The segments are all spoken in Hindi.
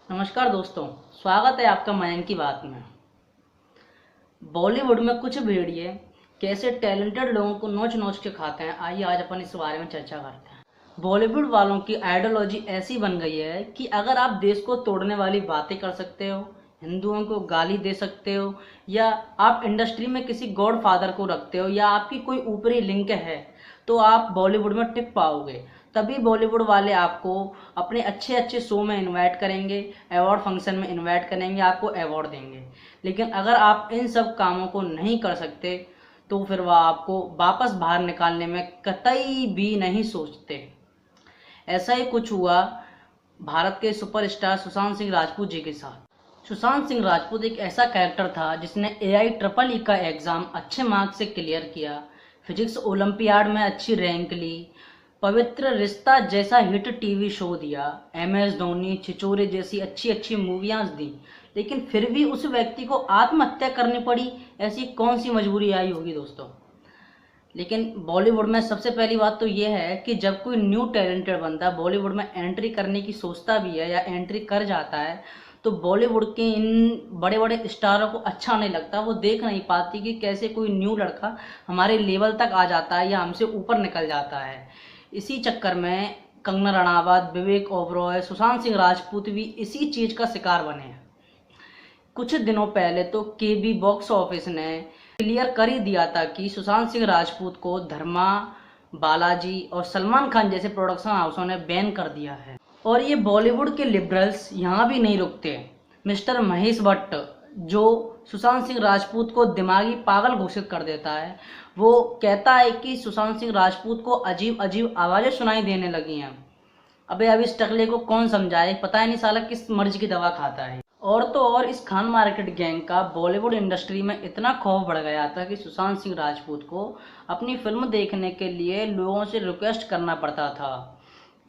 नमस्कार दोस्तों, स्वागत है आपका मयंक की बात में। बॉलीवुड में कुछ भेड़िए कैसे टैलेंटेड लोगों को नोच नोच के खाते हैं, आइए आज अपन इस बारे में चर्चा करते हैं। बॉलीवुड वालों की आइडियोलॉजी ऐसी बन गई है कि अगर आप देश को तोड़ने वाली बातें कर सकते हो, हिंदुओं को गाली दे सकते हो, या आप इंडस्ट्री में किसी गॉड फादर को रखते हो, या आपकी कोई ऊपरी लिंक है, तो आप बॉलीवुड में टिक पाओगे। तभी बॉलीवुड वाले आपको अपने अच्छे अच्छे शो में इनवाइट करेंगे, अवार्ड फंक्शन में इनवाइट करेंगे, आपको अवार्ड देंगे। लेकिन अगर आप इन सब कामों को नहीं कर सकते तो फिर वह आपको वापस बाहर निकालने में कतई भी नहीं सोचते। ऐसा ही कुछ हुआ भारत के सुपरस्टार सुशांत सिंह राजपूत जी के साथ। सुशांत सिंह राजपूत एक ऐसा कैरेक्टर था जिसने AIEEE का एग्ज़ाम अच्छे मार्क्स से क्लियर किया, फिजिक्स ओलंपियाड में अच्छी रैंक ली, पवित्र रिश्ता जैसा हिट टीवी शो दिया, MS धोनी, छिछोरे जैसी अच्छी अच्छी मूवियाँ दी, लेकिन फिर भी उस व्यक्ति को आत्महत्या करनी पड़ी। ऐसी कौन सी मजबूरी आई होगी दोस्तों। लेकिन बॉलीवुड में सबसे पहली बात तो ये है कि जब कोई न्यू टैलेंटेड बंदा बॉलीवुड में एंट्री करने की सोचता भी है या एंट्री कर जाता है, तो बॉलीवुड के इन बड़े बड़े स्टारों को अच्छा नहीं लगता। वो देख नहीं पाती कि कैसे कोई न्यू लड़का हमारे लेवल तक आ जाता है या हमसे ऊपर निकल जाता है। इसी चक्कर में कंगना रणावत, विवेक ओबरॉय, सुशांत सिंह राजपूत भी इसी चीज़ का शिकार बने हैं। कुछ दिनों पहले तो KB बॉक्स ऑफिस ने क्लियर कर ही दिया था कि सुशांत सिंह राजपूत को धर्मा, बालाजी और सलमान खान जैसे प्रोडक्शन हाउसों ने बैन कर दिया है। और ये बॉलीवुड के लिबरल्स यहाँ भी नहीं रुकते। मिस्टर महेश भट्ट, जो सुशांत सिंह राजपूत को दिमागी पागल घोषित कर देता है, वो कहता है कि सुशांत सिंह राजपूत को अजीब अजीब आवाज़ें सुनाई देने लगी हैं। अबे अब इस टकले को कौन समझाए, पता ही नहीं साला किस मर्ज की दवा खाता है। और तो और इस खान मार्केट गैंग का बॉलीवुड इंडस्ट्री में इतना खौफ बढ़ गया था कि सुशांत सिंह राजपूत को अपनी फिल्म देखने के लिए लोगों से रिक्वेस्ट करना पड़ता था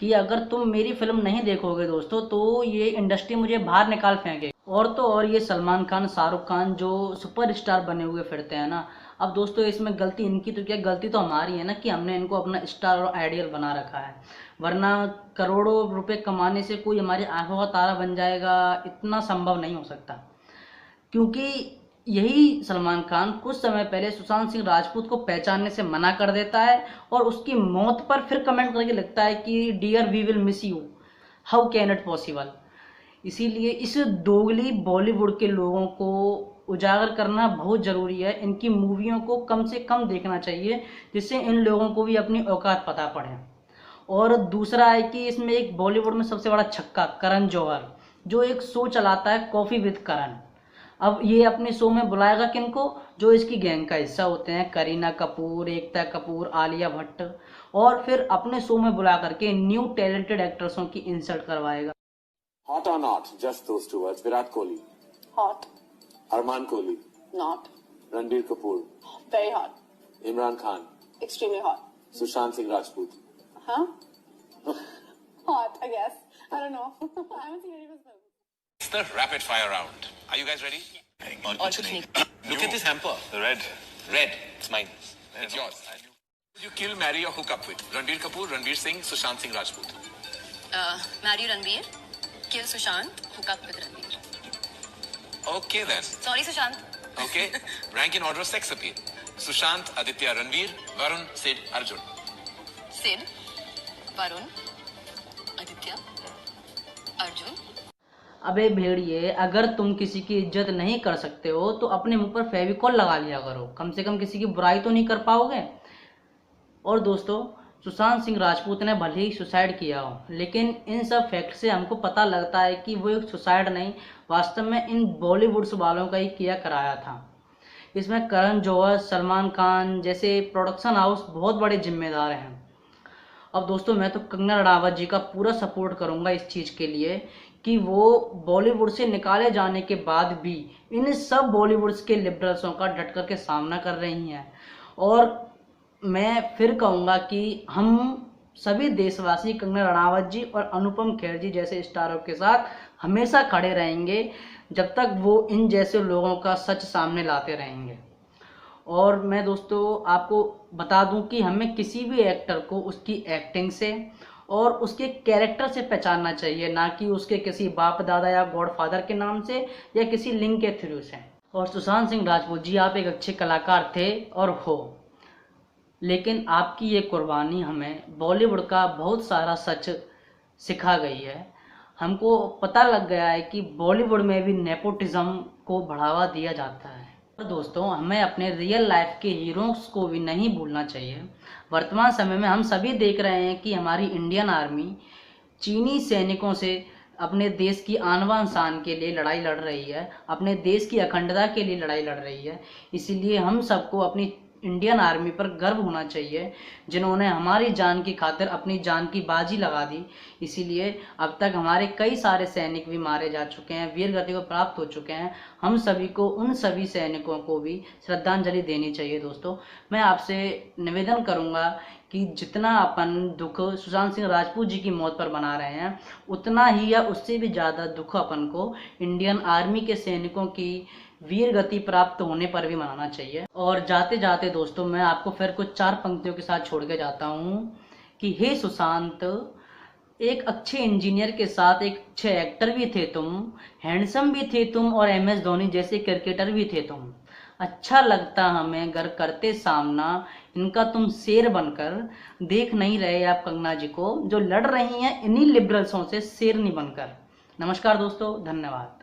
कि अगर तुम मेरी फिल्म नहीं देखोगे दोस्तों तो ये इंडस्ट्री मुझे बाहर निकाल फेंके। और तो और ये सलमान खान, शाहरुख खान जो सुपरस्टार बने हुए फिरते हैं ना, अब दोस्तों इसमें गलती इनकी तो क्या, गलती तो हमारी है ना कि हमने इनको अपना स्टार और आइडियल बना रखा है। वरना करोड़ों रुपए कमाने से कोई हमारी आंखों का तारा बन जाएगा, इतना संभव नहीं हो सकता। क्योंकि यही सलमान खान कुछ समय पहले सुशांत सिंह राजपूत को पहचानने से मना कर देता है और उसकी मौत पर फिर कमेंट करके लिखता है कि dear we will miss you, how can it possible. इसीलिए इस दोगली बॉलीवुड के लोगों को उजागर करना बहुत ज़रूरी है। इनकी मूवियों को कम से कम देखना चाहिए जिससे इन लोगों को भी अपनी औकात पता पड़े। और दूसरा है कि इसमें एक बॉलीवुड में सबसे बड़ा छक्का करण जौहर, जो एक शो चलाता है कॉफ़ी विद करण। अब ये अपने शो में बुलाएगा किनको, जो इसकी गैंग का हिस्सा होते हैं, करीना कपूर, एकता कपूर, आलिया भट्ट, और फिर अपने शो में बुला करके न्यू टैलेंटेड एक्ट्रेसों की इंसल्ट करवाएगा। Hot or not? Just those two words. Virat Kohli. Hot. Arman Kohli. Not. Ranbir Kapoor. Very hot. Imran Khan. Extremely hot. Sushant Singh Rajput. Huh? Hot, I guess. I don't know. I haven't seen any of his films. It's the rapid fire round. Are you guys ready? और कुछ नहीं। Look at this hamper. The red. Red. It's mine. It's yours. Would you kill, marry, or hook up with? Ranbir Kapoor, Ranveer Singh, Sushant Singh Rajput. Marry Ranveer, kill Sushant, hook up with Ranveer. Okay then. Sorry Sushant. Okay. Rank in order of sex appeal. Sushant, Aditya, Ranveer, Varun, Sid, Arjun. Sid, Varun, Aditya, Arjun. अबे भेड़िए, अगर तुम किसी की इज्जत नहीं कर सकते हो तो अपने मुंह पर फेविकॉल लगा लिया करो, कम से कम किसी की बुराई तो नहीं कर पाओगे। और दोस्तों, सुशांत सिंह राजपूत ने भले ही सुसाइड किया हो, लेकिन इन सब फैक्ट से हमको पता लगता है कि वो एक सुसाइड नहीं, वास्तव में इन बॉलीवुड वालों का ही किया कराया था। इसमें करण जौहर, सलमान खान जैसे प्रोडक्शन हाउस बहुत बड़े जिम्मेदार हैं। अब दोस्तों, मैं तो कंगना रणावत जी का पूरा सपोर्ट करूंगा इस चीज़ के लिए कि वो बॉलीवुड से निकाले जाने के बाद भी इन सब बॉलीवुड के लिबरल्सों का डट कर के सामना कर रही हैं। और मैं फिर कहूँगा कि हम सभी देशवासी कंगना रणावत जी और अनुपम खेर जी जैसे स्टारों के साथ हमेशा खड़े रहेंगे जब तक वो इन जैसे लोगों का सच सामने लाते रहेंगे। और मैं दोस्तों आपको बता दूं कि हमें किसी भी एक्टर को उसकी एक्टिंग से और उसके कैरेक्टर से पहचानना चाहिए, ना कि उसके किसी बाप दादा या गॉडफादर के नाम से या किसी लिंक के थ्रू से। और सुशांत सिंह राजपूत जी, आप एक अच्छे कलाकार थे और हो, लेकिन आपकी ये कुर्बानी हमें बॉलीवुड का बहुत सारा सच सिखा गई है। हमको पता लग गया है कि बॉलीवुड में भी नेपोटिज्म को बढ़ावा दिया जाता है। और दोस्तों, हमें अपने रियल लाइफ के हीरोज़ को भी नहीं भूलना चाहिए। वर्तमान समय में हम सभी देख रहे हैं कि हमारी इंडियन आर्मी चीनी सैनिकों से अपने देश की आन बान शान के लिए लड़ाई लड़ रही है, अपने देश की अखंडता के लिए लड़ाई लड़ रही है। इसीलिए हम सबको अपनी इंडियन आर्मी पर गर्व होना चाहिए, जिन्होंने हमारी जान की खातिर अपनी जान की बाजी लगा दी। इसीलिए अब तक हमारे कई सारे सैनिक भी मारे जा चुके हैं, वीर गति को प्राप्त हो चुके हैं। हम सभी को उन सभी सैनिकों को भी श्रद्धांजलि देनी चाहिए। दोस्तों, मैं आपसे निवेदन करूंगा कि जितना अपन दुख सुशांत सिंह राजपूत जी की मौत पर मना रहे हैं, उतना ही या उससे भी ज़्यादा दुख अपन को इंडियन आर्मी के सैनिकों की वीर गति प्राप्त होने पर भी मनाना चाहिए। और जाते जाते दोस्तों, मैं आपको फिर कुछ 4 पंक्तियों के साथ छोड़ के जाता हूँ कि हे सुशांत, एक अच्छे इंजीनियर के साथ एक अच्छे एक्टर भी थे तुम, हैंडसम भी थे तुम, और MS धोनी जैसे क्रिकेटर भी थे तुम। अच्छा लगता हमें घर करते सामना इनका तुम शेर बनकर। देख नहीं रहे आप कंगना जी को, जो लड़ रही हैं इन्हीं लिबरल्सों से शेरनी बनकर। नमस्कार दोस्तों, धन्यवाद।